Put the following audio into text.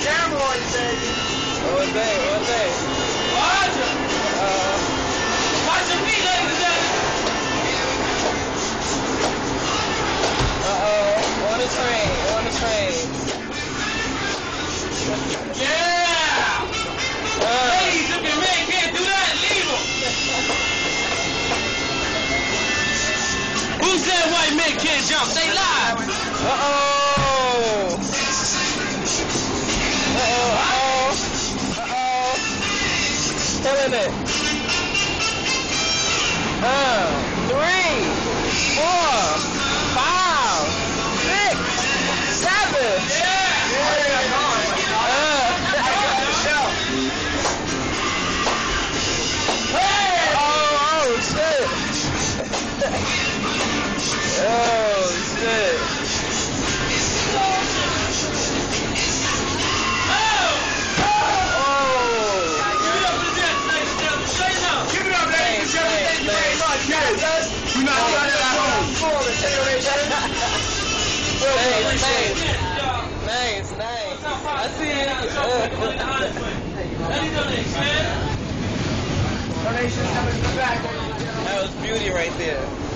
Steroids, baby. What day? Roger. Watch your feet, ladies and gentlemen. On the train. Yeah. Ladies, if your man can't do that, leave him. Who said white men can't jump? They lie. Killing it. 3, 4, 5, 6, 7. Oh shit. We're not doing it at home. Nice. I see it. Donations coming from the back. That was beauty right there.